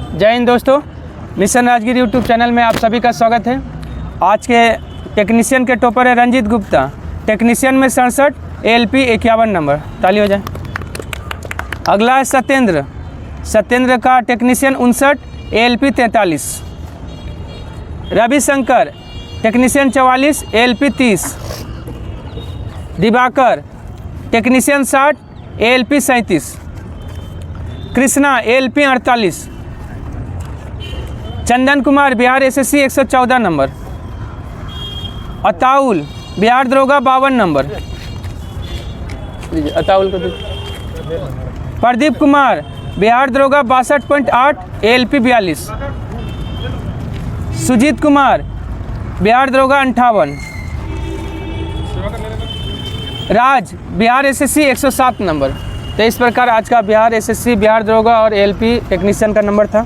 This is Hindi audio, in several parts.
जय हिंद दोस्तों, मिशन राजगीर यूट्यूब चैनल में आप सभी का स्वागत है। आज के टेक्नीशियन के टॉपर है रंजीत गुप्ता। टेक्नीशियन में 67, ALP 51 नंबर। ताली हो जाए। अगला है सत्येंद्र। सत्येंद्र का technician 59, ALP 43। Ravishankar technician 44, ALP 30। Diwakar technician 60, ALP 37। Krishna ALP 48। Chandan Kumar Bihar SSC 114 number. Ataul Bihar दरोगा 52 नंबर। अताउल को प्रदीप कुमार बिहार दरोगा 62.8, ALP 42। सुजीत कुमार बिहार दरोगा 58। राज बिहार SSC 107 नंबर। तो इस प्रकार आज का बिहार SSC, बिहार दरोगा और ALP टेक्नीशियन का नंबर था।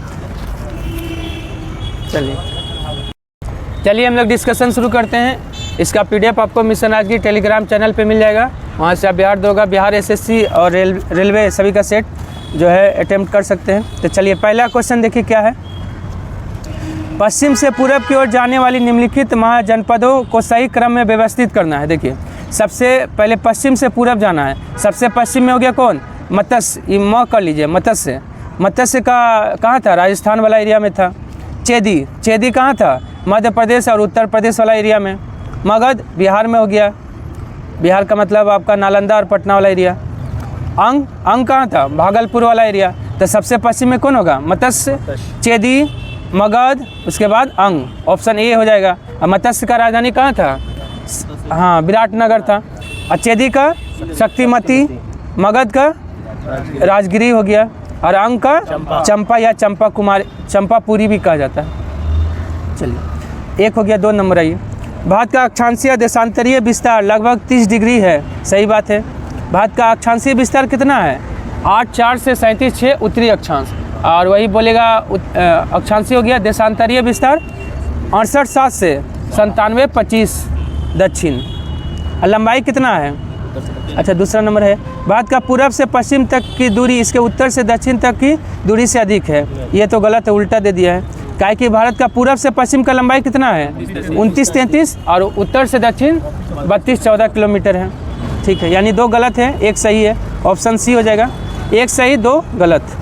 चलिए हम लोग डिस्कशन शुरू करते हैं। इसका PDF आपको मिशन राजगीर टेलीग्राम चैनल पे मिल जाएगा। वहाँ से आप बिहार दरोगा, बिहार SSC और रेलवे सभी का सेट जो है अटेम्प्ट कर सकते हैं। तो चलिए पहला क्वेश्चन देखिए क्या है। पश्चिम से पूरब की ओर जाने वाली निम्नलिखित महाजनपदों को सही क्रम में व्यवस्थित करना है। देखिए सबसे पहले पश्चिम से पूरब जाना है। सबसे पश्चिम में हो गया कौन? मत्स्य। ये म कर लीजिए, मत्स्य। मत्स्य का कहाँ था? राजस्थान वाला एरिया में था। चेदी, चेदी कहाँ था? मध्य प्रदेश और उत्तर प्रदेश वाला एरिया में। मगध बिहार में हो गया। बिहार का मतलब आपका नालंदा और पटना वाला एरिया। अंग, अंग कहाँ था? भागलपुर वाला एरिया। तो सबसे पश्चिम में कौन होगा? मत्स्य, चेदी, मगध, उसके बाद अंग। ऑप्शन ए हो जाएगा। और मत्स्य का राजधानी कहाँ था? हाँ, विराटनगर था। और चेदी का शक्तिमती, मगध का राजगिरी हो गया, और अंग का चंपा या चंपा कुमार, चंपापुरी भी कहा जाता है। चलिए एक हो गया। 2 नंबर आइए। भारत का अक्षांशीय देशांतरीय विस्तार लगभग 30 डिग्री है। सही बात है। भारत का अक्षांशीय विस्तार कितना है? 8,4 से 37,6 उत्तरी अक्षांश। और वही बोलेगा अक्षांशीय हो गया। देशांतरीय विस्तार 68,7 से 97,25 दक्षिण। और लंबाई कितना है? अच्छा, दूसरा नंबर है। भारत का पूरब से पश्चिम तक की दूरी इसके उत्तर से दक्षिण तक की दूरी से अधिक है। ये तो गलत है, उल्टा दे दिया है। काहे कि भारत का पूरब से पश्चिम का लंबाई कितना है? 29-33, और उत्तर से दक्षिण 32-14 किलोमीटर है। ठीक है, यानी 2 गलत है, 1 सही है। ऑप्शन सी हो जाएगा। 1 सही 2 गलत।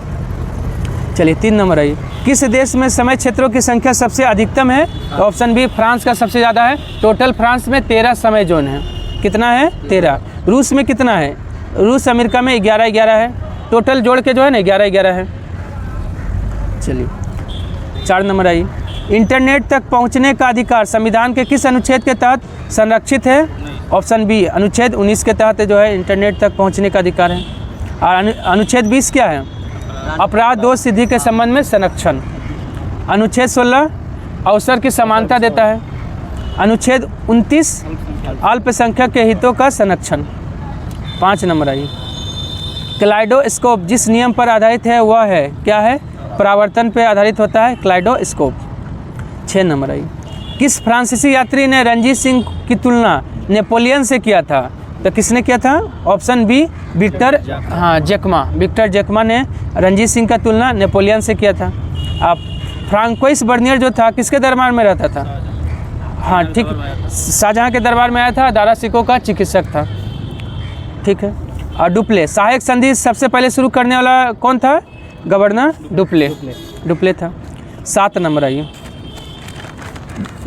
चलिए 3 नंबर आइए। किस देश में समय क्षेत्रों की संख्या सबसे अधिकतम है? ऑप्शन बी फ्रांस का सबसे ज़्यादा है। टोटल फ्रांस में 13 समय जोन है। कितना है? 13। रूस में कितना है? रूस अमेरिका में 11-11 है। टोटल जोड़ के जो है ना 11-11 है। चलिए 4 नंबर आइए। इंटरनेट तक पहुंचने का अधिकार संविधान के किस अनुच्छेद के तहत संरक्षित है? ऑप्शन बी अनुच्छेद 19 के तहत जो है इंटरनेट तक पहुंचने का अधिकार है। और अनुच्छेद 20 क्या है? अपराध दोष सिद्धि के संबंध में संरक्षण। अनुच्छेद 16 अवसर की समानता देता है। अनुच्छेद 29 अल्पसंख्यक के हितों का संरक्षण। 5 नंबर आइए। क्लाइडोस्कोप जिस नियम पर आधारित है वह है क्या है? परावर्तन पर आधारित होता है क्लाइडोस्कोप। 6 नंबर आइए। किस फ्रांसीसी यात्री ने रणजीत सिंह की तुलना नेपोलियन से किया था? तो किसने किया था? Option B Victor Jacquemont. Victor Jacquemont ने रणजीत सिंह का तुलना नेपोलियन से किया था। अब फ्रांकोइस बर्नियर जो था किसके दरबार में रहता था? हाँ ठीक, शाहजहाँ के दरबार में आया था। दारा सिकों का चिकित्सक था। ठीक है। और डुप्ले सहायक संधि सबसे पहले शुरू करने वाला कौन था? Governor Dupleix. डुप्ले था। 7 नंबर आइए।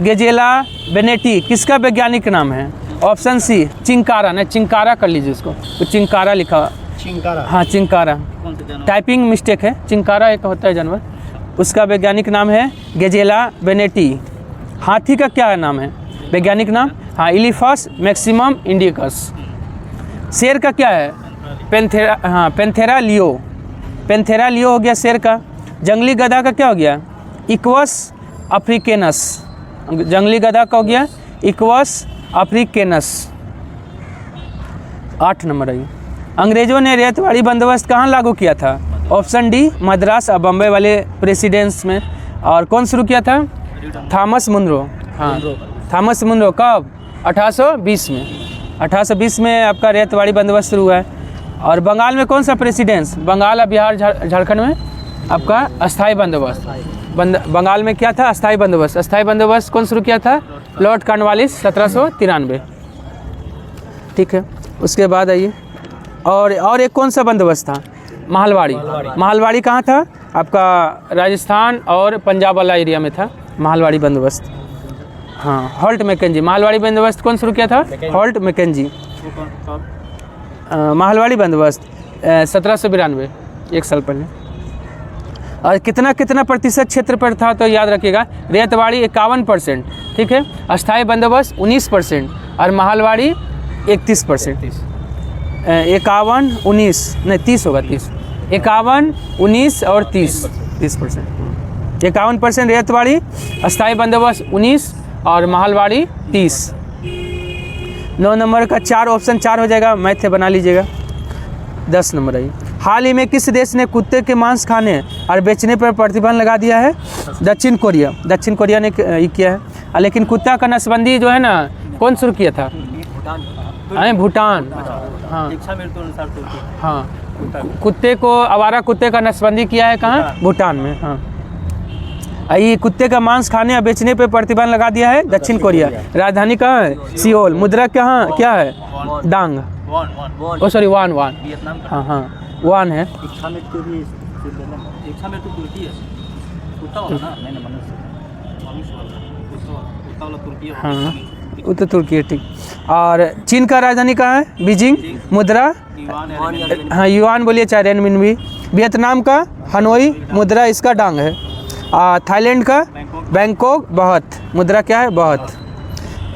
गेजेला बेनेटी किसका वैज्ञानिक नाम है? Option C chinkara. नहीं, चिंकारा कर लीजिए इसको। तो चिंकारा लिखा। चिंकारा, हाँ चिंकारा। टाइपिंग मिस्टेक है। चिंकारा एक होता है जानवर, उसका वैज्ञानिक नाम है गेजेला बेनेटी। हाथी का क्या नाम है? वैज्ञानिक नाम? हाँ इलिफस मैक्सिमम इंडिकस। शेर का क्या है? पेंथेरा। हाँ पेंथेरा लियो। पेंथेरा लियो हो गया शेर का। जंगली गधा का क्या हो गया? इक्वस अफ्रीकेनस। जंगली गधा का हो गया इक्वस अफ्रीकेनस। 8 नंबर आइए। अंग्रेजों ने रेतवाड़ी बंदोबस्त कहाँ लागू किया था? ऑप्शन डी मद्रास और बम्बई वाले प्रेसिडेंस में। और कौन शुरू किया था? Thomas Munro. हाँ थॉमस मुनरो। कब? 1820 में। 1820 में आपका रेतवाड़ी बंदोबस्त शुरू हुआ है। और बंगाल में कौन सा प्रेसिडेंस? बंगाल और बिहार झारखंड में आपका अस्थाई बंदोबस्त। बंगाल में क्या था? अस्थाई बंदोबस्त। अस्थाई बंदोबस्त कौन शुरू किया था? Lord Cornwallis 1793। ठीक है, उसके बाद आइए और एक कौन सा बंदोबस्त था? महलवाड़ी। महलवाड़ी कहाँ था? आपका राजस्थान और पंजाब वाला एरिया में था महलवाड़ी बंदोबस्त। हाँ, हॉल्ट मैकेंजी। महलवाड़ी बंदोबस्त कौन शुरू किया था? Holt Mackenzie. महलवाड़ी बंदोबस्त 1792, 1 साल पहले। और कितना प्रतिशत क्षेत्र पर था तो याद रखिएगा, रेतवाड़ी 51%, ठीक है, अस्थाई बंदोबस्त 19% और महलवाड़ी 31%। 51, 19 नहीं 30 होगा, 30, 51, 19 और 30%। 51% रेतवाड़ी, अस्थाई बंदोबस्त 19 और महलवाड़ी 30। 9 नंबर का 4 ऑप्शन 4 हो जाएगा, मैथ बना लीजिएगा। 10 नंबर आई। हाल ही में किस देश ने कुत्ते के मांस खाने और बेचने पर प्रतिबंध लगा दिया है? दक्षिण कोरिया। दक्षिण कोरिया ने ये किया है। लेकिन कुत्ता का नसबंदी जो है ना, कौन शुरू किया था? भूटान। हाँ हाँ, कुत्ते को, आवारा कुत्ते का नसबंदी किया है कहाँ? भूटान में। हाँ, ये कुत्ते का मांस खाने और बेचने पर प्रतिबंध लगा दिया है दक्षिण कोरिया। राजधानी कहाँ है? सियोल। मुद्रा कहाँ क्या है? डांग। ओ सॉरी, वान। हाँ हाँ, वान है। हाँ, वो तो तुर्की है, ठीक। और चीन का राजधानी कहाँ है? बीजिंग। मुद्रा हाँ, युआन बोलिए चाहे रेनमिनबी। वियतनाम का हनोई, मुद्रा इसका डांग है। थाईलैंड का बैंकॉक, बहुत, मुद्रा क्या है? बहुत।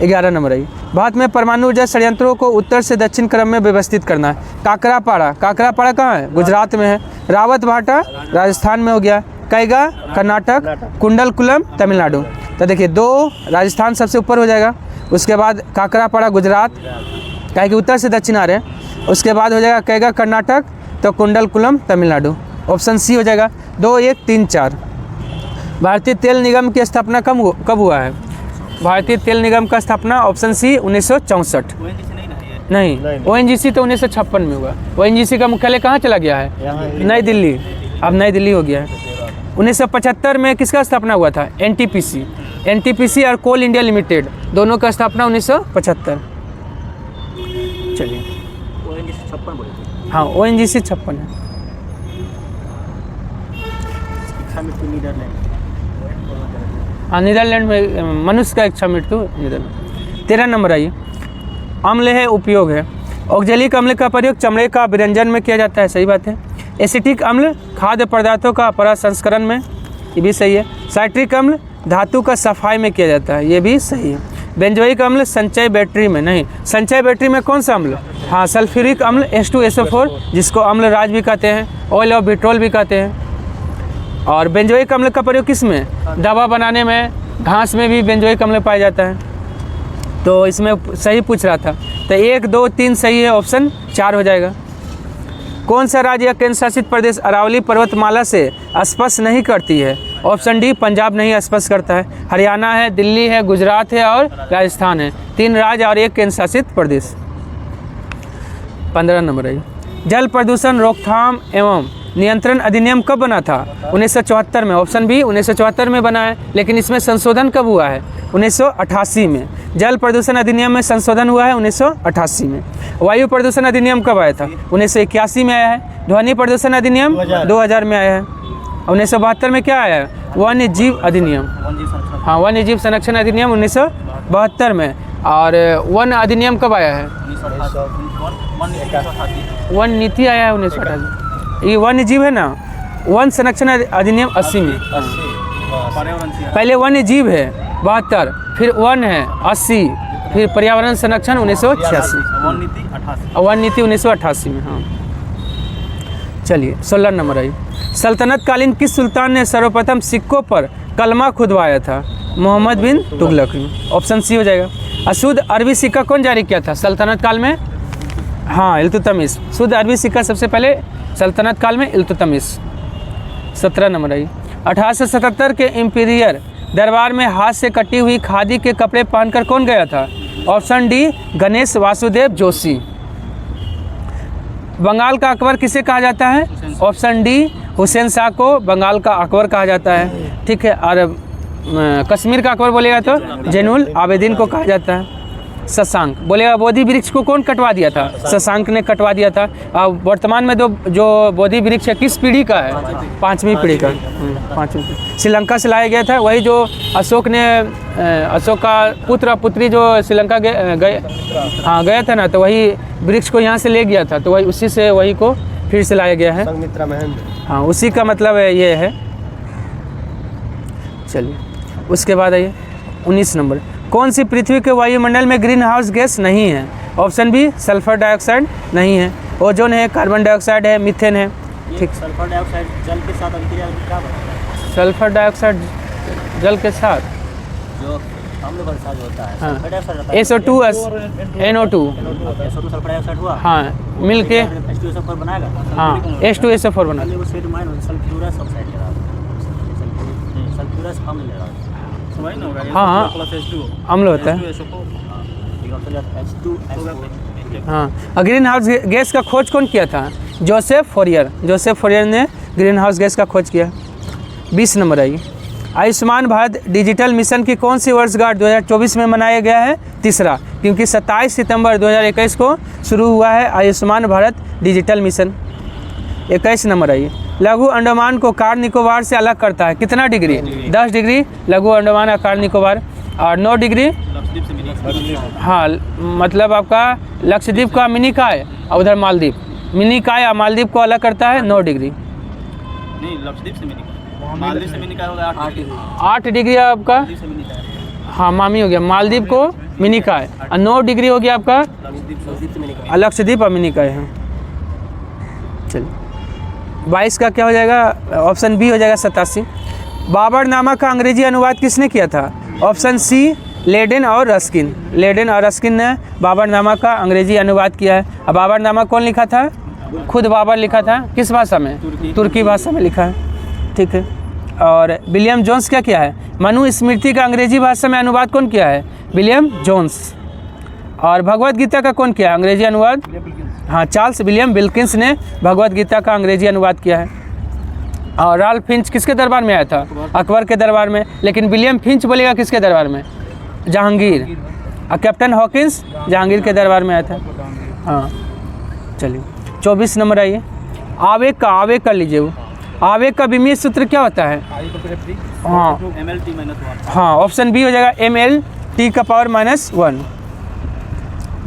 11 नंबर आई। भारत में परमाणु ऊर्जा संयंत्रों को उत्तर से दक्षिण क्रम में व्यवस्थित करना है। काकरापाड़ा। काकरापाड़ा कहाँ है? गुजरात में है। रावत भाटा राजस्थान में हो गया। कैगा कर्नाटक, कुंडलकुलम तमिलनाडु। तो देखिए, 2 राजस्थान सबसे ऊपर हो जाएगा, उसके बाद काकरापाड़ा गुजरात, क्या कि उत्तर से दक्षिण आ रहे हैं। उसके बाद हो जाएगा कैगा कर्नाटक, तो कुंडलकुलम तमिलनाडु। ऑप्शन सी हो जाएगा। 2, 1, 3, 4। भारतीय तेल निगम की स्थापना कब हुआ है? भारतीय तेल निगम का स्थापना ऑप्शन सी 1964। नहीं, ONGC तो 1956 में हुआ। ONGC का मुख्यालय कहाँ चला गया है? नई दिल्ली। अब नई दिल्ली हो गया है। 1975 में किसका स्थापना हुआ था? NTPC और कोल इंडिया लिमिटेड, दोनों का स्थापना 1975। चलिए, हाँ, ONGC 56 है। हाँ, नीदरलैंड में मनुष्य का इच्छा मृत्यु नीदरलैंड। 13 नंबर आइए। अम्ल है, उपयोग है। ऑक्जेलिक अम्ल का प्रयोग चमड़े का विरंजन में किया जाता है, सही बात है। एसिटिक अम्ल खाद्य पदार्थों का प्रसंस्करण में, ये भी सही है। साइट्रिक अम्ल धातु का सफाई में किया जाता है, ये भी सही है। बेंजोइक अम्ल संचय बैटरी में, नहीं, संचय बैटरी में कौन सा अम्ल? हाँ, सल्फ्यूरिक अम्ल H2SO4, जिसको अम्ल राज भी कहते हैं, ऑयल ऑफ विट्रोल भी कहते हैं। और बेंजोइक अम्ल का प्रयोग किस में? दवा बनाने में, घास में भी बेंजोइक अम्ल पाया जाता है। तो इसमें सही पूछ रहा था, तो 1, 2, 3 सही है, ऑप्शन 4 हो जाएगा। कौन सा राज्य या केंद्र शासित प्रदेश अरावली पर्वतमाला से स्पर्श नहीं करती है? ऑप्शन डी, पंजाब नहीं स्पर्श करता है। हरियाणा है, दिल्ली है, गुजरात है और राजस्थान है। 3 राज्य और 1 केंद्र शासित प्रदेश। 15 नंबर है। जल प्रदूषण रोकथाम एवं नियंत्रण अधिनियम कब बना था? 1974 में। ऑप्शन बी, 1974 में बना है, लेकिन इसमें संशोधन कब हुआ है? 1988 में। जल प्रदूषण अधिनियम में संशोधन हुआ है 1988 में। वायु प्रदूषण अधिनियम कब आया था? 1981 में आया है। ध्वनि प्रदूषण अधिनियम 2000 में आया है। 1972 में क्या आया है? वन्य जीव अधिनियम। हाँ, वन्य जीव संरक्षण अधिनियम 1972 में। और वन अधिनियम कब आया है? वन नीति आया है 1988। ये वन्य जीव है ना, वन संरक्षण अधिनियम 80 में। पहले वन्य जीव है 72, फिर वन है 80, फिर पर्यावरण संरक्षण 1986 और वन नीति 1988 में। हाँ, चलिए 16 नंबर आई। सल्तनत कालीन किस सुल्तान ने सर्वप्रथम सिक्कों पर कलमा खुदवाया था? मोहम्मद बिन तुगलक ने। ऑप्शन सी हो जाएगा। अशुद्ध अरबी सिक्का कौन जारी किया था सल्तनत काल में? हाँ, इल्तुतमिश। शुद्ध अरबी सिक्का सबसे पहले सल्तनत काल में इल्तुतमिश। 17 नंबर आई। 1877 के इंपीरियर दरबार में हाथ से कटी हुई खादी के कपड़े पहनकर कौन गया था? Option D, Ganesh Vasudev Joshi. बंगाल का अकबर किसे कहा जाता है? ऑप्शन डी, हुसैन शाह को बंगाल का अकबर कहा जाता है, ठीक है। और कश्मीर का अकबर बोलेगा तो जैनुल आबेदीन को कहा जाता है। शशांक बोलेगा बोधि वृक्ष को कौन कटवा दिया था? शशांक ने कटवा दिया था। अब वर्तमान में जो बोधि वृक्ष है किस पीढ़ी का है? 5वीं पीढ़ी का। 5वीं पीढ़ी श्रीलंका से लाया गया था। वही जो अशोक का पुत्र और पुत्री जो श्रीलंका गया था ना, तो वही वृक्ष को यहाँ से ले गया था, तो वही उसी से वही को फिर से लाया गया है। हाँ, उसी का मतलब ये है। चलिए उसके बाद आइए 19 नंबर, कौन सी पृथ्वी के वायुमंडल में ग्रीन हाउस गैस नहीं है? ऑप्शन बी सल्फर डाइऑक्साइड नहीं है, ओजोन है, कार्बन डाइऑक्साइड है, मीथेन है। ठीक, सल्फर डाइऑक्साइड जल के साथ अभिक्रिया क्या बनता है? सल्फर डाइऑक्साइड जल के साथ जो अम्ल वर्षा जो होता है, हाँ, सल्फर डाइऑक्साइड रहता है। SO2 SO2 सल्फर डाइऑक्साइड हुआ, हाँ, मिल के H2SO4 बनाएगा। हाँ, H2SO4 बना। वो सेट माइन सल्फ्यूरस ऑक्साइड ले रहा है, सल्फ्यूरस अम्ल ले रहा है। हाँ हाँ, अम्ल होता है। हाँ, ग्रीन हाउस गैस का खोज कौन किया था? जोसेफ फोरियर ने ग्रीन हाउस गैस का खोज किया। 20 नंबर आइए, आयुष्मान भारत डिजिटल मिशन की कौन सी वर्षगांठ 2024 में मनाया गया है? तीसरा, क्योंकि 27 सितंबर 2021 को शुरू हुआ है Ayushman Bharat digital mission. 21 number आइए, लघु अंडमान को कार निकोबार से अलग करता है कितना डिग्री? 10 डिग्री लघु अंडमान और कार निकोबार, और 9 डिग्री हाँ, मतलब आपका लक्षद्वीप का मिनिकॉय और उधर मालदीव, मिनिकॉय और मालदीव को अलग करता है 9 डिग्री। नहीं, लक्षद्वीप से मिनिकॉय, मालदीव से मिनिकॉय होगा 8 डिग्री। 8 डिग्री आपका, हाँ, मामी हो गया, मालदीव को मिनिकॉय, और 9 डिग्री हो गया आपका लक्षद्वीप और मिनिकॉय है। चलिए 22 का क्या हो जाएगा? ऑप्शन बी हो जाएगा 87। बाबरनामा का अंग्रेजी अनुवाद किसने किया था? ऑप्शन सी लेडेन और रस्किन। लेडेन और रस्किन ने बाबरनामा का अंग्रेजी अनुवाद किया है। अब बाबरनामा कौन लिखा था? खुद बाबर लिखा था। किस भाषा में? तुर्की भाषा में लिखा है, ठीक है। और विलियम जोन्स क्या किया है? मनुस्मृति का अंग्रेजी भाषा में अनुवाद कौन किया है? William Jones. और भगवत गीता का कौन किया है अंग्रेजी अनुवाद? हाँ, चार्ल्स विलियम विल्किंस ने भगवत गीता का अंग्रेजी अनुवाद किया है। और राल्फ फिंच किसके दरबार में आया था? अकबर के दरबार में। लेकिन विलियम फिंच बोलेगा किसके दरबार में? जहांगीर। और कैप्टन हॉकिंस जहांगीर के दरबार में आया था। हाँ, चलिए 24 नंबर आइए, आवेग कर लीजिए। वो आवेग का विमीय सूत्र क्या होता है? हाँ, हाँ, ऑप्शन बी हो जाएगा MLT⁻⁻1।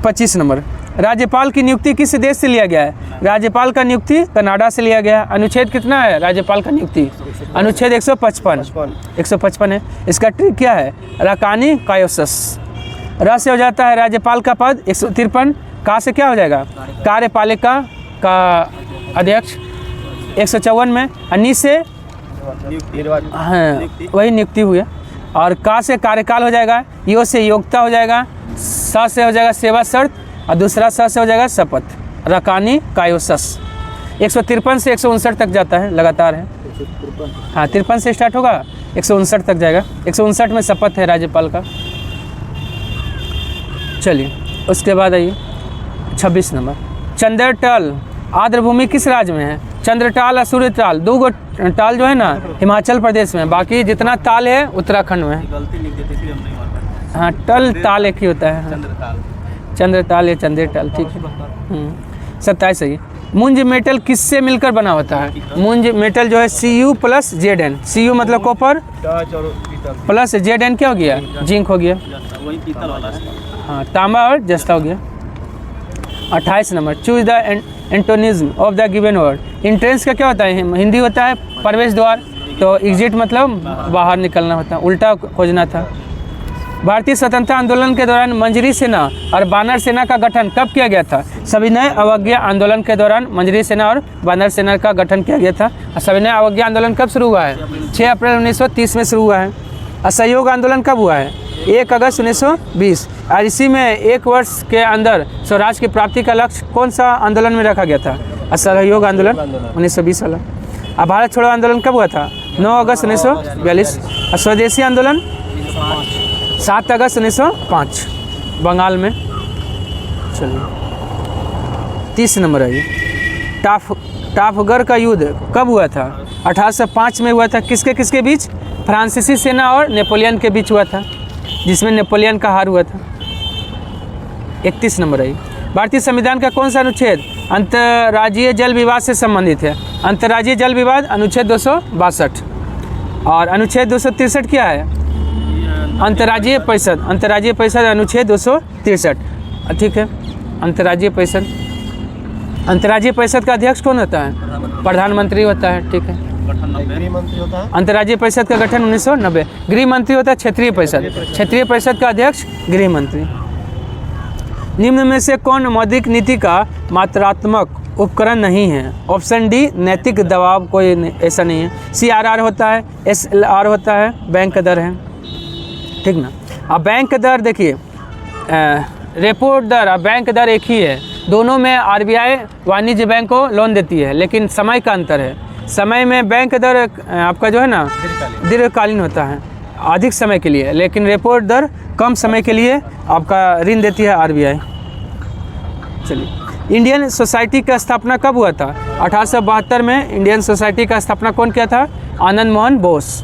25 नंबर, राज्यपाल की नियुक्ति किस देश से लिया गया है? राज्यपाल का नियुक्ति कनाडा से लिया गया है। अनुच्छेद कितना है राज्यपाल का नियुक्ति? अनुच्छेद 155 है। इसका ट्रिक क्या है? राकानी कायोसस। र से हो जाता है राज्यपाल का पद 153। का से क्या हो जाएगा? कार्यपालिका का अध्यक्ष 154 में। अनि से हाँ, वही नियुक्ति हुई है। और का से कार्यकाल हो जाएगा। यो से योग्यता हो जाएगा। सा से हो जाएगा सेवा शर्त, और दूसरा सा से हो जाएगा शपथ। रकानी कायोसस 153 से 159 तक जाता है, लगातार है। हाँ, 53 से स्टार्ट होगा, 159 तक जाएगा। 159 में शपथ है राज्यपाल का। चलिए उसके बाद आइए 26 नंबर, चंद्रटाल आर्द्रभूमि किस राज्य में है? चंद्रटाल और सूर्यताल, 2 गो टाल जो है ना हिमाचल प्रदेश में, बाकी जितना ताल है उत्तराखंड में है। हाँ, टल ताल एक ही होता है। चंद्रताल या चंद्रटाल, ठीक है। 27 सही। मुंज मेटल किससे मिलकर बना होता है? मुंज मेटल जो है Cu + Zn। Cu मतलब कॉपर प्लस Zn क्या हो गया? जिंक हो गया। हाँ, तांबा और जस्ता हो गया। 28 number, choose the antonym of the given word. Entrance का क्या होता है? हिंदी होता है प्रवेश द्वार, तो एग्जिट मतलब बाहर निकलना होता है, उल्टा खोजना था। भारतीय स्वतंत्रता आंदोलन के दौरान मंजरी सेना और बानर सेना का गठन कब किया गया था? सविनय अवज्ञा आंदोलन के दौरान मंजरी सेना और बानर सेना का गठन किया गया था। और सविनय अवज्ञा आंदोलन कब शुरू हुआ है? 6 अप्रैल 1930 में शुरू हुआ है। असहयोग आंदोलन कब हुआ है? 1 अगस्त 1920। और इसी में 1 वर्ष के अंदर स्वराज की प्राप्ति का लक्ष्य कौन सा आंदोलन में रखा गया था? असहयोग आंदोलन 1920 वाला। और भारत छोड़ो आंदोलन कब हुआ था? 9 अगस्त 1942। और स्वदेशी आंदोलन 7 अगस्त 1905 बंगाल में। चलिए 30 नंबर आइए, ट्राफलगर का युद्ध कब हुआ था? 1805 में हुआ था। किसके किसके बीच? फ्रांसीसी सेना और नेपोलियन के बीच हुआ था, जिसमें नेपोलियन का हार हुआ था। 31 नंबर आई। भारतीय संविधान का कौन सा अनुच्छेद अंतर्राज्यीय जल विवाद से संबंधित है? अंतर्राज्यीय जल विवाद अनुच्छेद 262। और अनुच्छेद 263 क्या है? अंतर्राज्यीय परिषद। अंतर्राज्यीय परिषद अनुच्छेद 263, ठीक है। अंतर्राज्यीय परिषद, अंतर्राज्यीय परिषद का अध्यक्ष कौन होता है? प्रधानमंत्री होता है, ठीक है। गृह मंत्री होता है। अंतर्राज्यीय परिषद का गठन 1990। गृह मंत्री होता है क्षेत्रीय परिषद। क्षेत्रीय परिषद का अध्यक्ष गृह मंत्री। निम्न में से कौन मौद्रिक नीति का मात्रात्मक उपकरण नहीं है? ऑप्शन डी नैतिक दबाव, कोई ऐसा नहीं है। CRR होता है, SLR होता है, बैंक दर है, ठीक ना। अब बैंक दर देखिए, रेपो दर और बैंक दर एक ही है। दोनों में RBI वाणिज्य बैंक को लोन देती है, लेकिन समय का अंतर है। समय में बैंक दर आपका जो है ना दीर्घकालीन होता है, अधिक समय के लिए, लेकिन रेपो दर कम समय के लिए आपका ऋण देती है RBI। चलिए, इंडियन सोसाइटी का स्थापना कब हुआ था? 1872 में इंडियन सोसाइटी का स्थापना कौन किया था? आनंद मोहन बोस।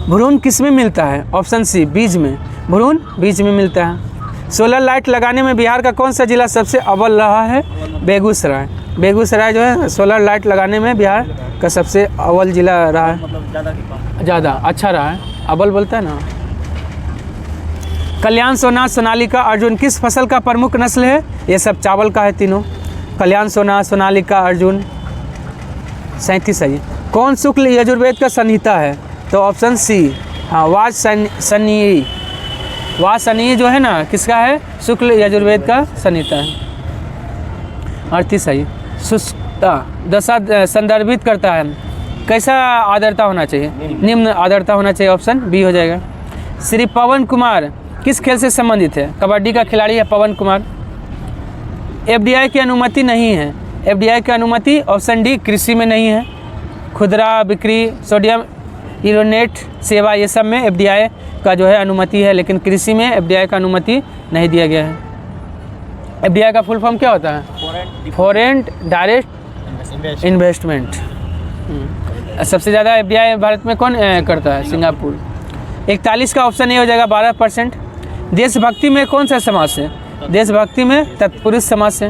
भ्रूण किस में मिलता है? ऑप्शन सी बीज में। भ्रूण बीज में मिलता है। सोलर लाइट लगाने में बिहार का कौन सा जिला सबसे अव्वल रहा है? बेगूसराय। बेगूसराय जो है सोलर लाइट लगाने में बिहार का सबसे अव्वल जिला रहा है, मतलब ज़्यादा अच्छा रहा है, अव्वल बोलता है ना। कल्याण, सोना, सोनालिका, अर्जुन किस फसल का प्रमुख नस्ल है? ये सब चावल का है तीनों। कल्याण, सोना, सोनालिका, अर्जुन। 37 है। कौन शुक्ल यजुर्वेद का संहिता है? तो ऑप्शन सी, हाँ, वाजसनेयी। वाजसनेयी जो है ना किसका है? शुक्ल यजुर्वेद का संहिता है। 38 है। सुष्टा दशा संदर्भित करता है, कैसा आर्द्रता होना चाहिए? निम्न आर्द्रता होना चाहिए, ऑप्शन बी हो जाएगा। श्री पवन कुमार किस खेल से संबंधित है? कबड्डी का खिलाड़ी है पवन कुमार। FDI की अनुमति नहीं है। FDI की अनुमति ऑप्शन डी कृषि में नहीं है। खुदरा बिक्री, सोडियम यूरोनेट सेवा, ये सब में FDI का जो है अनुमति है, लेकिन कृषि में FDI का अनुमति नहीं दिया गया है। FDI का फुल फॉर्म क्या होता है? Foreign direct investment. सबसे ज़्यादा FDI भारत में कौन करता है? सिंगापुर। 41 का ऑप्शन ए हो जाएगा, 12%। देशभक्ति में कौन सा समास है? देशभक्ति में तत्पुरुष समास है।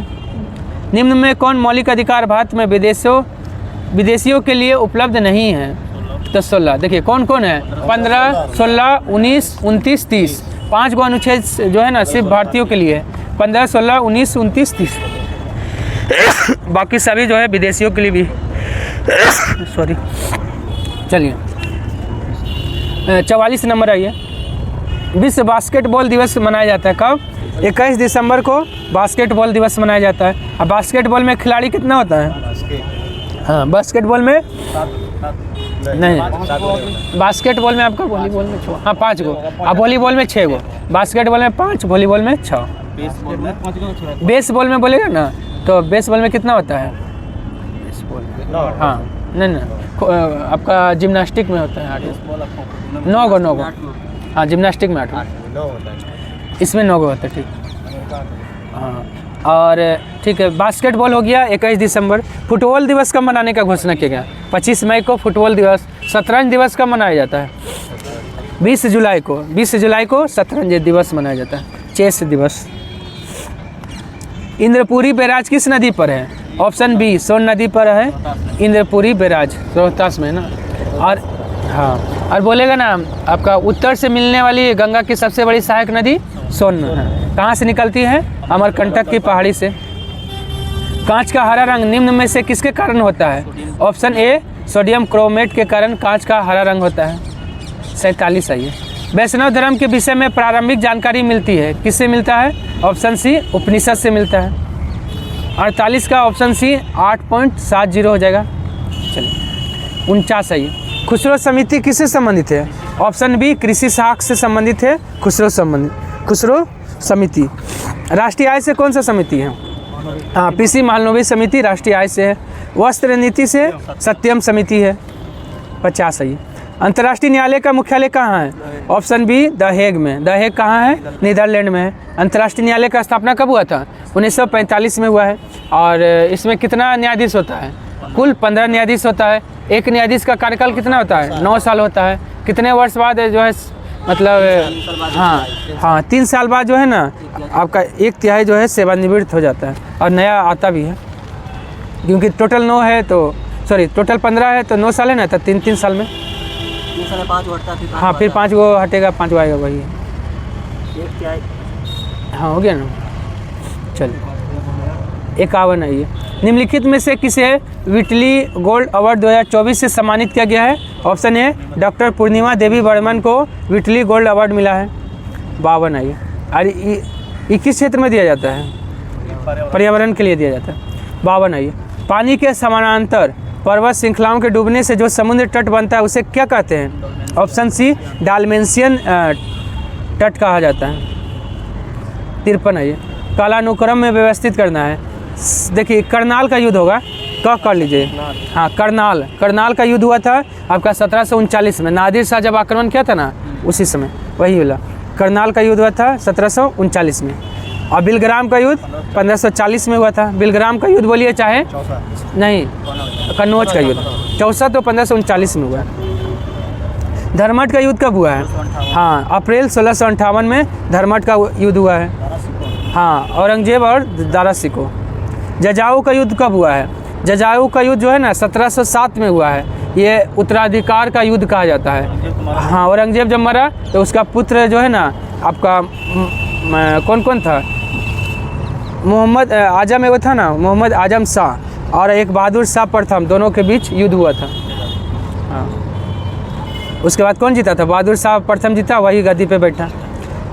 निम्न में कौन मौलिक अधिकार भारत में विदेशियों के लिए उपलब्ध नहीं है? तो 16 देखिए कौन कौन है? 15, 16, 19, 29, 30। 5 गो अनुच्छेद जो है ना सिर्फ भारतीयों के लिए है। 15, 16, 19, 29, 30। बाकी सभी जो है विदेशियों के लिए भी। सॉरी, चलिए 44 नंबर आइए। विश्व बास्केटबॉल दिवस मनाया जाता है कब? 21 दिसंबर को बास्केटबॉल दिवस मनाया जाता है। अब बास्केटबॉल में खिलाड़ी कितना होता है? हाँ, बास्केटबॉल में नहीं, बास्केटबॉल में आपका वॉलीबॉल में 6, हाँ 5 गो, अब वॉलीबॉल में 6 गो, बास्केटबॉल में 5, वॉलीबॉल में 6। बेसबॉल में बोलेगा ना तो बेसबॉल में कितना होता है? हाँ नहीं, आपका जिम्नास्टिक में होता है 9 गो। हाँ, जिम्नास्टिक में 8, इसमें 9 गो होता है, ठीक। हाँ, और ठीक है, बास्केटबॉल हो गया 21 दिसंबर। फुटबॉल दिवस कब मनाने का घोषणा किया गया? 25 मई को फुटबॉल दिवस। शतरंज दिवस कब मनाया जाता है? 20 जुलाई को। 20 जुलाई को शतरंज दिवस मनाया जाता है, चेस दिवस। इंद्रपुरी बैराज किस नदी पर है? ऑप्शन बी सोन नदी पर है इंद्रपुरी बैराज, रोहतास में ना। और हाँ, और बोलेगा ना आपका उत्तर से मिलने वाली गंगा की सबसे बड़ी सहायक नदी सोन है। कहाँ से निकलती है? अमरकंटक की पहाड़ी से। कांच का हरा रंग निम्न में से किसके कारण होता है? ऑप्शन ए सोडियम क्रोमेट के कारण कांच का हरा रंग होता है। 47 आइए। वैष्णव धर्म के विषय में प्रारंभिक जानकारी मिलती है, किससे मिलता है? ऑप्शन सी उपनिषद से मिलता है। 48 का ऑप्शन सी 8.70 हो जाएगा। चलिए 49 आइए। खुसरो समिति किससे संबंधित है? ऑप्शन बी कृषि शाख से संबंधित है। खुसरो समिति राष्ट्रीय आय से कौन सा समिति है? हाँ, पीसी महालनोबिस समिति राष्ट्रीय आय से है। वस्त्र नीति से सत्यम समिति है। 50 है। अंतर्राष्ट्रीय न्यायालय का मुख्यालय कहाँ है? ऑप्शन बी द हेग में। द हेग कहाँ है? नीदरलैंड में है। अंतर्राष्ट्रीय न्यायालय का स्थापना कब हुआ था? 1945 में हुआ है। और इसमें कितना न्यायाधीश होता है? कुल 15 न्यायाधीश होता है। एक न्यायाधीश का कार्यकाल कितना होता है? 9 साल होता है। कितने वर्ष बाद जो है मतलब हाँ 3 साल बाद जो है ना आपका 1/3 जो है सेवानिवृत्त हो जाता है और नया आता भी है, क्योंकि टोटल 9 है तो सॉरी टोटल 15 है तो 9 साल है ना, तो 3 साल में 3 साल 5 बढ़ता है, हाँ फिर 5 वो हटेगा, 5 वो आएगा, वही है। 1/3 हाँ हो गया ना। चलिए 51 है ये। निम्नलिखित में से किसे विटली गोल्ड अवार्ड 2024 से सम्मानित किया गया है? ऑप्शन ए डॉक्टर पूर्णिमा देवी बर्मन को विटली गोल्ड अवार्ड मिला है। 52 है ये। और ये किस क्षेत्र में दिया जाता है? पर्यावरण के लिए दिया जाता है। 52 है ये। पानी के समानांतर पर्वत श्रृंखलाओं के डूबने से जो समुद्र तट बनता है उसे क्या कहते हैं? ऑप्शन सी डालमेंशियन तट कहा जाता है। 53 है ये। कालानुक्रम में व्यवस्थित करना है। देखिए करनाल का युद्ध होगा, क कर लीजिए। हाँ करनाल का युद्ध हुआ था आपका 1739 में। नादिर शाह जब आक्रमण किया था ना उसी समय वही वाला करनाल का युद्ध हुआ था 1739 में। और बिलग्राम का युद्ध 1540 में हुआ था। बिलग्राम का युद्ध बोलिए चाहे नहीं, कन्नौज का युद्ध 64 तो 1539 में हुआ है। धर्मठ का युद्ध कब हुआ है? हाँ अप्रैल 1658 में धर्मठ का युद्ध हुआ है। हाँ औरंगजेब और दारा सिकोह। जजाऊ का युद्ध कब हुआ है? जजाऊ का युद्ध जो है ना 1707 में हुआ है। ये उत्तराधिकार का युद्ध कहा जाता है। हाँ औरंगजेब जब मरा तो उसका पुत्र जो है ना आपका कौन था? मोहम्मद आजम एगो था ना, मोहम्मद आजम शाह और एक बहादुर शाह प्रथम, दोनों के बीच युद्ध हुआ था। हाँ उसके बाद कौन जीता था? बहादुर शाह प्रथम जीता, वही गद्दी पे बैठा।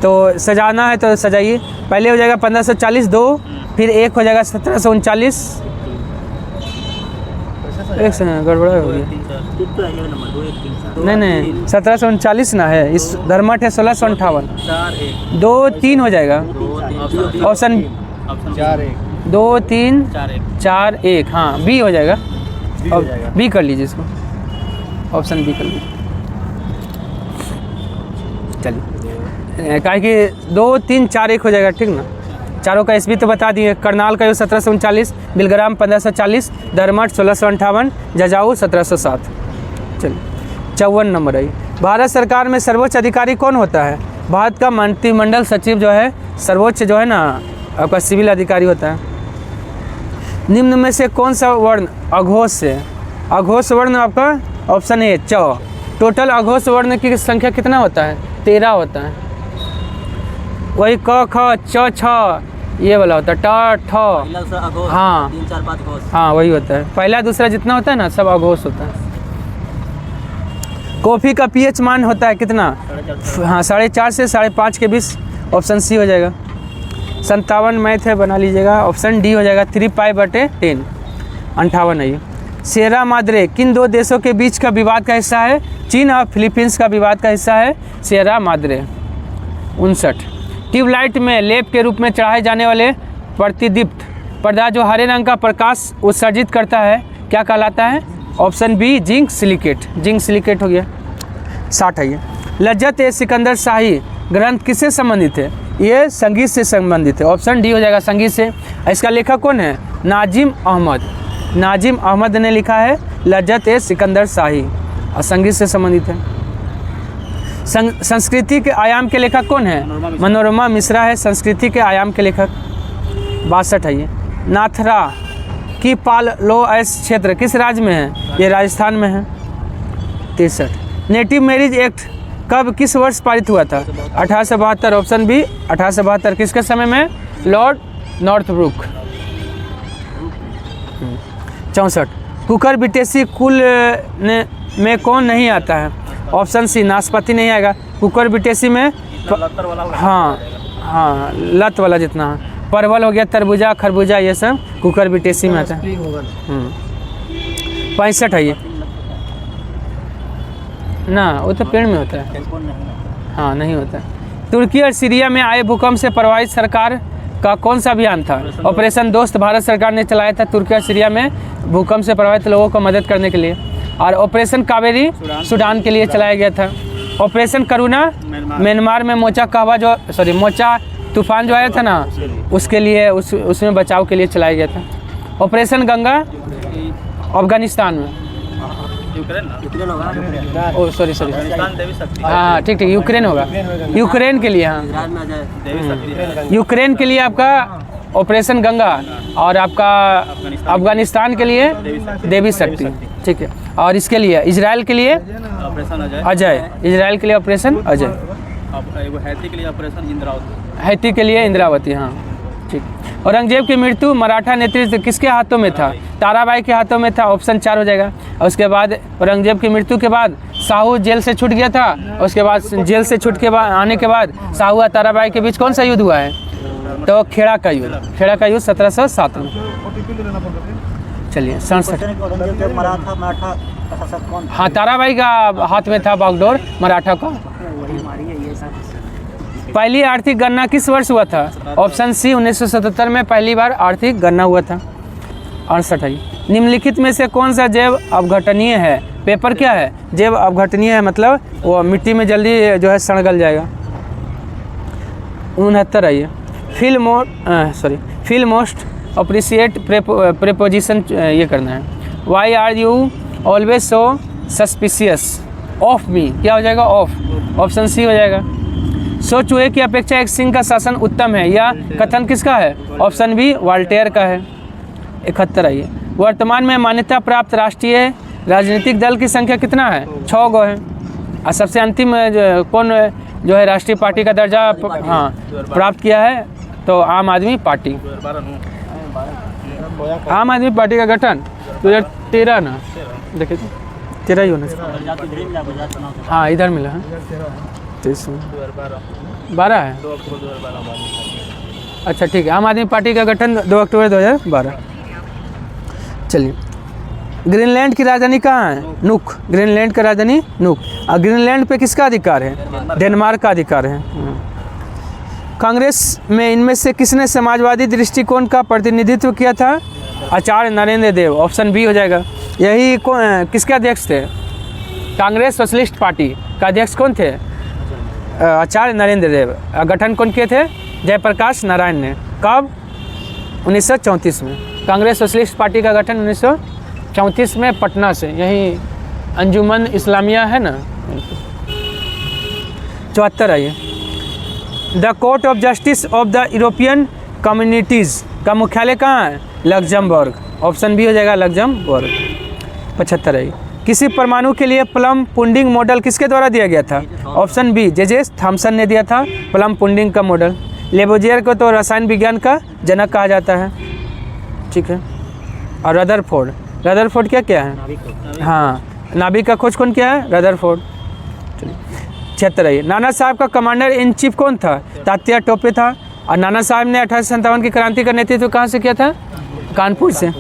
तो सजाना है तो सजाइए। पहले हो जाएगा 1540 2, फिर 1 हो जाएगा 1739। एक से गड़बड़ा हो गया। नहीं 1739 ना है, इस धर्मठ है 1658। 2 3 हो जाएगा। ऑप्शन 2 3 4 1 हाँ बी हो जाएगा। बी कर लीजिए इसको, ऑप्शन बी कर लीजिए। चलिए कहा कि 2 3 4 1 हो जाएगा, ठीक ना। चारों का ईस्वी तो बता दिए। करनाल का युद्ध 1739, बिलग्राम 1540, धर्मठ 1658, जजाऊ 1707। चलिए 54 नंबर आई। भारत सरकार में सर्वोच्च अधिकारी कौन होता है? भारत का मंत्रिमंडल सचिव जो है सर्वोच्च जो है ना आपका सिविल अधिकारी होता है। निम्न में से कौन सा वर्ण अघोष है? अघोष वर्ण आपका ऑप्शन ए च। टोटल अघोष वर्ण की संख्या कितना होता है? 13 होता है। वही क ख च छ ये वाला होता है ट ठ। हाँ 3 4 5 घोष। हाँ वही होता है। पहला दूसरा जितना होता है ना सब अघोष होता है। कॉफ़ी का पीएच मान होता है कितना? हाँ 4.5 से 5.5 के बीच। ऑप्शन सी हो जाएगा। 57 मैथ है, बना लीजिएगा। ऑप्शन डी हो जाएगा 3 π/10। 58 है ये। सिएरा माद्रे किन 2 देशों के बीच का विवाद का हिस्सा है? चीन और फिलीपींस का विवाद का हिस्सा है सिएरा माद्रे। 59। ट्यूबलाइट में लेप के रूप में चढ़ाए जाने वाले प्रतिदीप्त पदार्थ जो हरे रंग का प्रकाश उत्सर्जित करता है क्या कहलाता है? Option B zinc silicate. Zinc silicate हो गया। 60 है ये। लज्जत ए सिकंदर शाही ग्रंथ किससे संबंधित है? ये संगीत से संबंधित है। ऑप्शन डी हो जाएगा संगीत से। इसका लेखक कौन है? नाजिम अहमद। नाजिम अहमद ने लिखा है लज्जत ए सिकंदर शाही और संगीत से संबंधित है। संस्कृति के आयाम के लेखक कौन है? मनोरमा मिश्रा है संस्कृति के आयाम के लेखक। 62 है ये। नाथरा की पालोएस क्षेत्र किस राज्य में है? ये राजस्थान में है। 63। नेटिव मैरिज एक्ट कब किस वर्ष पारित हुआ था? 1872। Option B 1872। किसके समय में? Lord Northbrook. 64। कुकर बिटेसी कुल में कौन नहीं आता है? ऑप्शन सी नाशपाती नहीं आएगा। कुकर बिटेसी में हाँ लत वाला जितना परवल हो गया, तरबूजा, खरबूजा, ये सब कुकर बिटेसी में आता है। 65 है ये ना, वो तो पेड़ में होता है। हाँ नहीं होता है। तुर्की और सीरिया में आए भूकंप से प्रभावित सरकार का कौन सा अभियान था? ऑपरेशन दोस्त भारत सरकार ने चलाया था तुर्की और सीरिया में भूकंप से प्रभावित लोगों को मदद करने के लिए। और ऑपरेशन कावेरी सूडान के लिए चलाया गया था। ऑपरेशन करुणा म्यांमार में मोचा तूफान जो आया था ना, उसके लिए उसमें बचाव के लिए चलाया गया था। ऑपरेशन गंगा अफगानिस्तान में, यूक्रेन होगा, ओ सॉरी हाँ ठीक यूक्रेन होगा, यूक्रेन के लिए, हाँ इजराइल में आ जाए, यूक्रेन के लिए आपका ऑपरेशन गंगा और आपका अफगानिस्तान के लिए देवी शक्ति, ठीक है। और इसके लिए इजराइल के लिए ऑपरेशन अजय, इजराइल के लिए ऑपरेशन अजय, हैती के लिए ऑपरेशन इंद्रावती, हैती के लिए इंद्रावती, हाँ ठीक। औरंगजेब की मृत्यु मराठा नेतृत्व किसके हाथों में था? ताराबाई के हाथों में था, ऑप्शन 4 हो जाएगा। और उसके बाद औरंगजेब की मृत्यु के बाद शाहू जेल से छूट गया था, और उसके बाद जेल से छूट के बाद आने के बाद शाहू और ताराबाई के बीच कौन सा युद्ध हुआ है? तो खेड़ा का युद्ध, खेड़ा का युद्ध 1707 में। चलिए 67। औरंगजेब जब मराठा प्रशासक कौन? हाँ ताराबाई का हाथ में था बागडोर मराठा का। वही मारी है ये सब। पहली आर्थिक गणना किस वर्ष हुआ था? ऑप्शन सी 1977 में पहली बार आर्थिक गणना हुआ था। 68 है। निम्नलिखित में से कौन सा जैव अपघटनीय है? पेपर क्या है? जैव अपघटनीय है, मतलब वो मिट्टी में जल्दी जो है सड़ गल जाएगा। 69 है। फील मोस्ट अप्रिशिएट प्रेपोजिशन ये करना है। Why are you always so suspicious of me, क्या हो जाएगा? ऑफ, ऑप्शन सी हो जाएगा। सो चूहे की अपेक्षा एक सिंह का शासन उत्तम है, या कथन किसका है? ऑप्शन बी वॉल्टेयर का है। 71 आइए। वर्तमान में मान्यता प्राप्त राष्ट्रीय राजनीतिक दल की संख्या कितना है? 6 गो है। और सबसे अंतिम कौन जो है राष्ट्रीय पार्टी का दर्जा प्राप्त किया है? तो आम आदमी पार्टी। आम आदमी पार्टी का गठन 2013 ना, देखिए 13 ही होना चाहिए। हाँ इधर मिला है 12 है। अच्छा ठीक है, आम आदमी पार्टी का गठन 2 अक्टूबर 2012। चलिए, ग्रीनलैंड की राजधानी कहाँ है? नुक। ग्रीनलैंड का राजधानी नुक। और ग्रीनलैंड पे किसका अधिकार है? डेनमार्क का अधिकार है। कांग्रेस में इनमें से किसने समाजवादी दृष्टिकोण का प्रतिनिधित्व किया था? आचार्य नरेंद्र देव, ऑप्शन बी हो जाएगा। यही किसके अध्यक्ष थे? कांग्रेस सोशलिस्ट पार्टी का अध्यक्ष कौन थे? आचार्य नरेंद्र देव। गठन कौन किए थे? जयप्रकाश नारायण ने। कब? 1934 में। कांग्रेस सोशलिस्ट पार्टी का गठन 1934 में पटना से, यही अंजुमन इस्लामिया है ना। 74 आइए। The court of justice of the European communities का मुख्यालय कहाँ है? लग्जमबर्ग, ऑप्शन बी हो जाएगा लग्जमबर्ग। 75 आइए। किसी परमाणु के लिए प्लम पुडिंग मॉडल किसके द्वारा दिया गया था? Option B JJ. थॉमसन ने दिया था प्लम पुडिंग का मॉडल। लेबोजियर को तो रसायन विज्ञान का जनक कहा जाता है, ठीक है। और रदरफोर्ड क्या है? हाँ, नाभिक का खोज कौन किया है? रदरफोर्ड। चलिए 76 आइए। नाना साहब का कमांडर इन चीफ कौन था? तात्या टोपे था। और नाना साहब ने 1857 की क्रांति का नेतृत्व कहाँ से किया था? कानपुर से।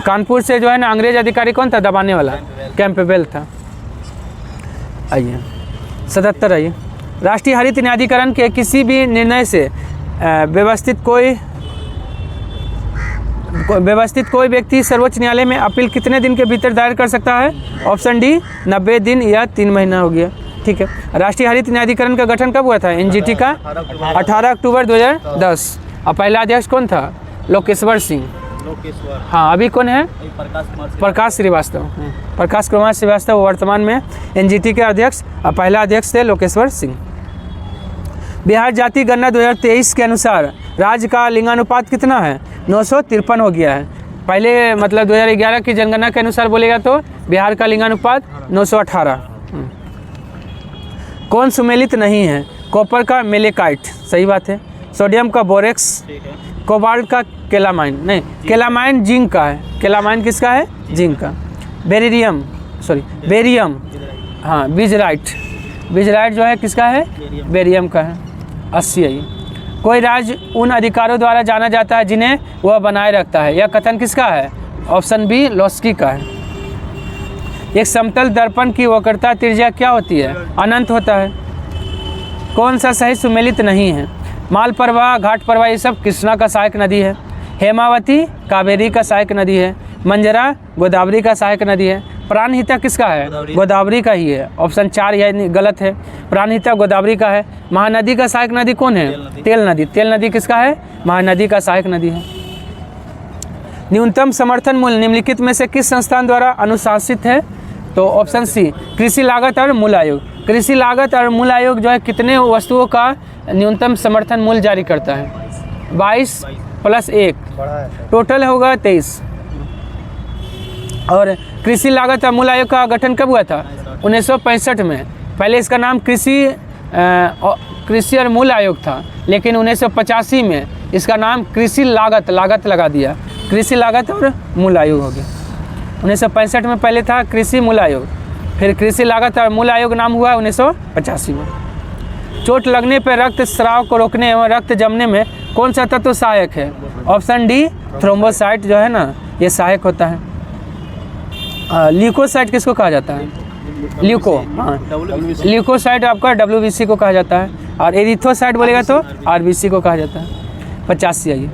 कानपुर से जो है ना अंग्रेज अधिकारी कौन था दबाने वाला? कैंपबेल था। आइए 77 आइए। राष्ट्रीय हरित न्यायाधिकरण के किसी भी निर्णय से व्यवस्थित कोई व्यक्ति सर्वोच्च न्यायालय में अपील कितने दिन के भीतर दायर कर सकता है? ऑप्शन डी 90 दिन या 3 महीना हो गया, ठीक है। राष्ट्रीय हरित न्यायाधिकरण का गठन कब हुआ था? एनजीटी का 18 अक्टूबर 2010। और पहला अध्यक्ष कौन था? लोकेश्वर सिंह। हाँ, अभी कौन है? प्रकाश श्रीवास्तव। प्रकाश कुमार श्रीवास्तव वर्तमान में एनजीटी के अध्यक्ष और पहला अध्यक्ष थे लोकेश्वर सिंह। बिहार जाति गणना 2023 के अनुसार राज्य का लिंगानुपात कितना है? 953 हो गया है। पहले मतलब 2011 की जनगणना के अनुसार बोलेगा तो बिहार का लिंगानुपात 918। कौन सुमेलित नहीं है? कॉपर का मेलेकाइट, सही बात है। सोडियम का बोरेक्स, कोबाल्ट का केलामाइन, नहीं केलामाइन जिंक का है। केलामाइन किसका है? जिंक का। बेरियम, हाँ बीजराइट जो है किसका है? बेरियम का है। 80 आई। कोई राज्य उन अधिकारों द्वारा जाना जाता है जिन्हें वह बनाए रखता है, यह कथन किसका है? ऑप्शन बी लोस्की का है। एक समतल दर्पण की वक्रता त्रिज्या क्या होती है? अनंत होता है। कौन सा सही सुमेलित नहीं है? माल प्रवाह, घाट प्रवाह, ये सब कृष्णा का सहायक नदी है। हेमावती कावेरी का सहायक नदी है। मंजरा गोदावरी का सहायक नदी है। प्राणहिता किसका है? गोदावरी का ही है। ऑप्शन 4 यानी गलत है। प्राणहिता गोदावरी का है। महानदी का सहायक नदी कौन है? तेल नदी। तेल नदी किसका है? महानदी का सहायक नदी है। न्यूनतम समर्थन मूल्य निम्नलिखित में से किस संस्थान द्वारा अनुशासित है? तो ऑप्शन सी, कृषि लागत और मूल्य आयोग। कृषि लागत और मूल्य आयोग जो है कितने वस्तुओं का न्यूनतम समर्थन मूल्य जारी करता है? 22 + 1 टोटल होगा 23। और कृषि लागत और मूल्य आयोग का गठन कब हुआ था? 1965 में। पहले इसका नाम कृषि और मूल्य आयोग था, लेकिन 1985 में इसका नाम कृषि लागत लगा दिया। कृषि लागत और मूल्य आयोग हो गया। 1965 में पहले था कृषि मूल्य आयोग, फिर कृषि लागत और मूल्य आयोग नाम हुआ 1985 में। चोट लगने पर रक्त स्राव को रोकने एवं रक्त जमने में कौन सा तत्व सहायक है? ऑप्शन डी, थ्रोम्बोसाइट जो है ना, ये सहायक होता है। ल्यूकोसाइट किसको कहा जाता है? ल्यूकोसाइट आपका WBC को कहा जाता है, और एरिथ्रोसाइट बोलेगा तो RBC को कहा जाता है। 85 आइए।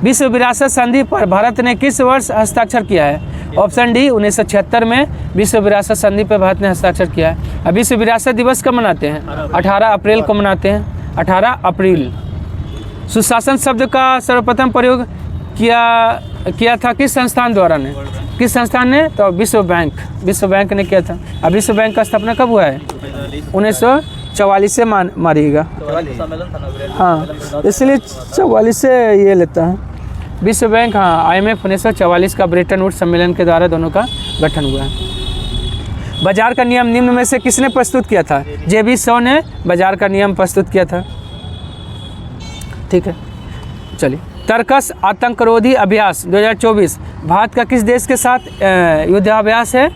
विश्व विरासत संधि पर भारत ने किस वर्ष हस्ताक्षर किया है? ऑप्शन डी, 1976 में विश्व विरासत संधि पर भारत ने हस्ताक्षर किया है। अब विश्व विरासत दिवस कब मनाते हैं? 18 अप्रैल को मनाते हैं, 18 अप्रैल। सुशासन शब्द का सर्वप्रथम प्रयोग किया था किस संस्थान द्वारा ने? किस संस्थान ने? तो विश्व बैंक ने किया था। अब विश्व बैंक का स्थापना कब हुआ है? 1944 से मारिएगा। हाँ, इसलिए 44 से ये लेता है विश्व बैंक। हाँ, IMF 1944 का ब्रेटन वुड्स सम्मेलन के द्वारा दोनों का गठन हुआ है। बाजार का नियम निम्न में से किसने प्रस्तुत किया था? JB शॉ ने बाजार का नियम प्रस्तुत किया था। ठीक है, चलिए। तर्कस आतंकरोधी अभ्यास 2024 भारत का किस देश के साथ युद्धाभ्यास है?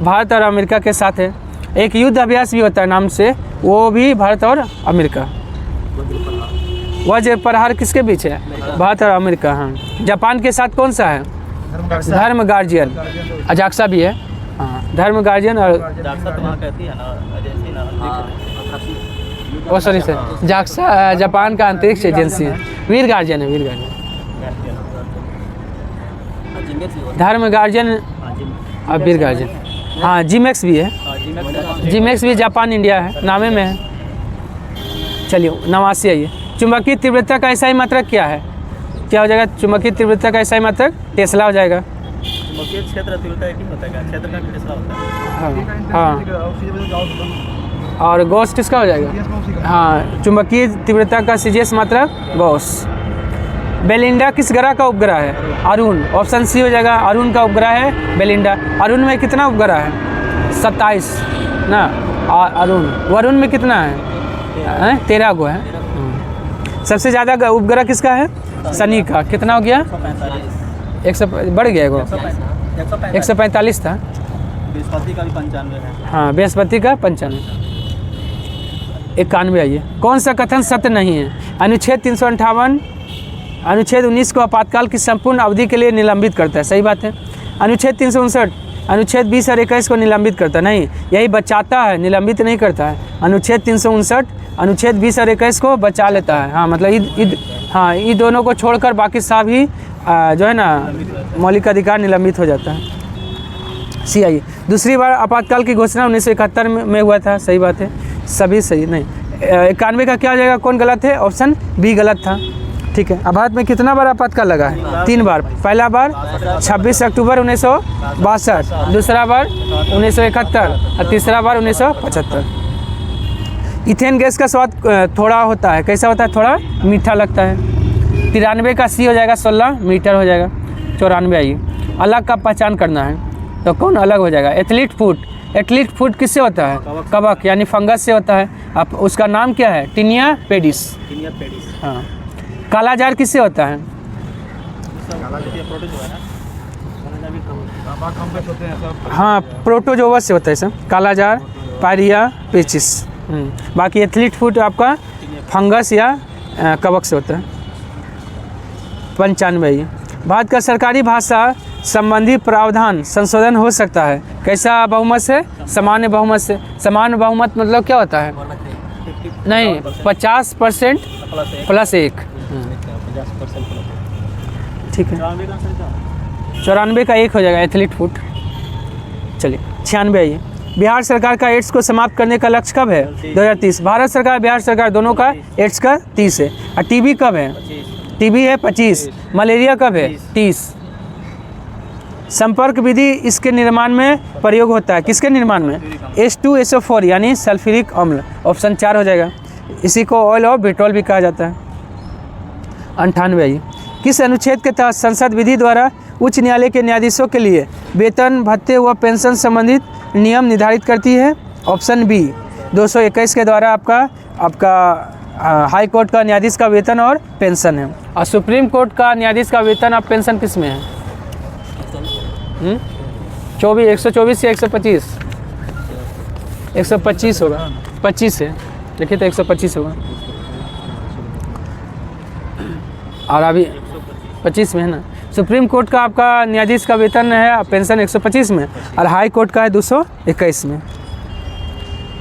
भारत और अमेरिका के साथ है। एक युद्ध अभ्यास भी होता है नाम से, वो भी भारत और अमेरिका। वज्र प्रहार किसके बीच है? भारत और अमेरिका। हाँ। जापान के साथ कौन सा है? धर्म गार्जियन। अजाक्सा भी है। हाँ, धर्म गार्जियन और सॉरी सर, जाक्सा जापान का अंतरिक्ष एजेंसी है। वीर गार्जियन है, वीर गार्जियन। धर्म गार्जियन और वीर गार्जियन। हाँ, जिमेक्स भी है। जिमेक्स भी जापान इंडिया है, नामे में है। चलिए 89 आइए। चुंबकीय तीव्रता का SI मात्रक क्या है? क्या हो जाएगा? चुंबकीय तीव्रता का SI मात्रक टेस्ला हो जाएगा। चुंबकीय क्षेत्र तीव्रता एक ही होता है, क्षेत्र का टेस्ला होता है। हाँ, और गॉस किसका हो जाएगा? हाँ, चुंबकीय तीव्रता का CGS मात्रक गॉस। बेलिंडा किस ग्रह का उपग्रह है? अरुण। ऑप्शन सी हो जाएगा, अरुण का उपग्रह है बेलिंडा। अरुण में कितना उपग्रह है? 27 ना। अरुण, वरुण में कितना है? 13 गो है। सबसे ज़्यादा उपग्रह किसका है? शनि का। कितना हो गया? 100 बढ़ गया। 145 था। बृहस्पति का भी 95 है। हाँ, बृहस्पति का 95। 91 आइए। कौन सा कथन सत्य नहीं है? अनुच्छेद 358 अनुच्छेद 19 को आपातकाल की संपूर्ण अवधि के लिए निलंबित करता है। सही बात है। अनुच्छेद 359 अनुच्छेद 20 और 21 को निलंबित करता नहीं, यही बचाता है, निलंबित नहीं करता है। अनुच्छेद 359 अनुच्छेद 20 और 21 को बचा लेता है। हाँ, मतलब इन दोनों को छोड़कर बाकी सभी जो है ना मौलिक अधिकार निलंबित हो जाता है। सी आइए। दूसरी बार आपातकाल की घोषणा 1971 में हुआ था। सही बात है, सभी सही नहीं। 91 का क्या हो जाएगा? कौन गलत है? ऑप्शन बी गलत था। ठीक है। अब भारत में कितना बार आपातकाल लगा है? 3 बार। पहला बार 26 अक्टूबर 1962, दूसरा बार 1971 और तीसरा बार 1975। इथेन गैस का स्वाद थोड़ा होता है, कैसा होता है? थोड़ा मीठा लगता है। 93 का सी हो जाएगा, 16 मीटर हो जाएगा। 94 आइए। अलग का पहचान करना है तो कौन अलग हो जाएगा? Athlete food. एथलीट फूड किससे होता है? कवक यानी फंगस से होता है। अब उसका नाम क्या है? Taenia pedis. हाँ। कालाजार किससे होता है? हाँ, प्रोटोजोवस से होता है सर। कालाजार, पायरिया, पेचिस। बाकी एथलीट फूड आपका फंगस या कवक से होता है। 95। भारत का सरकारी भाषा संबंधी प्रावधान संशोधन हो सकता है, कैसा बहुमत से? सामान्य बहुमत से। सामान्य बहुमत मतलब क्या होता है? नहीं, 50% + 1। ठीक है। 94 का 1 हो जाएगा एथलीट फुट। चलिए 96 आइए। बिहार सरकार का एड्स को समाप्त करने का लक्ष्य कब है? 2030। भारत सरकार बिहार सरकार दोनों का एड्स का 30 है। और टीबी कब है? टीबी है 25। मलेरिया कब है? 30। संपर्क विधि इसके निर्माण में प्रयोग होता है, किसके निर्माण में? H2SO4 यानी सल्फ्यूरिक अम्ल, ऑप्शन 4 हो जाएगा। इसी को ऑयल ऑफ पेट्रोल भी कहा जाता है। 98 आइए। किस अनुच्छेद के तहत संसद विधि द्वारा उच्च न्यायालय के न्यायाधीशों के लिए वेतन भत्ते व पेंशन संबंधित नियम निर्धारित करती है? ऑप्शन बी 221 के द्वारा आपका हाई कोर्ट का न्यायाधीश का वेतन और पेंशन है। और सुप्रीम कोर्ट का न्यायाधीश का वेतन और पेंशन किस में है? 124 या 125? 125 होगा, 25 है, देखिए तो 125 होगा। और अभी 25 में है ना। सुप्रीम कोर्ट का आपका न्यायाधीश का वेतन है पेंशन 125 में, और हाई कोर्ट का है 221 में।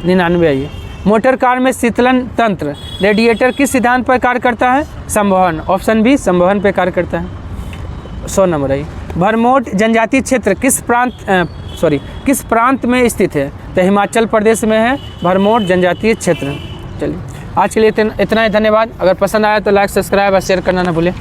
99 आइए। मोटर कार में शीतलन तंत्र रेडिएटर किस सिद्धांत पर कार्य करता है? संवहन, ऑप्शन बी संवहन पर कार्य करता है। 100 नंबर आइए। भरमौट जनजातीय क्षेत्र किस प्रांत में स्थित है? तो हिमाचल प्रदेश में है भरमौट जनजातीय क्षेत्र। चलिए आज के लिए इतना ही, धन्यवाद। अगर पसंद आया तो लाइक, सब्सक्राइब और शेयर करना ना भूलें।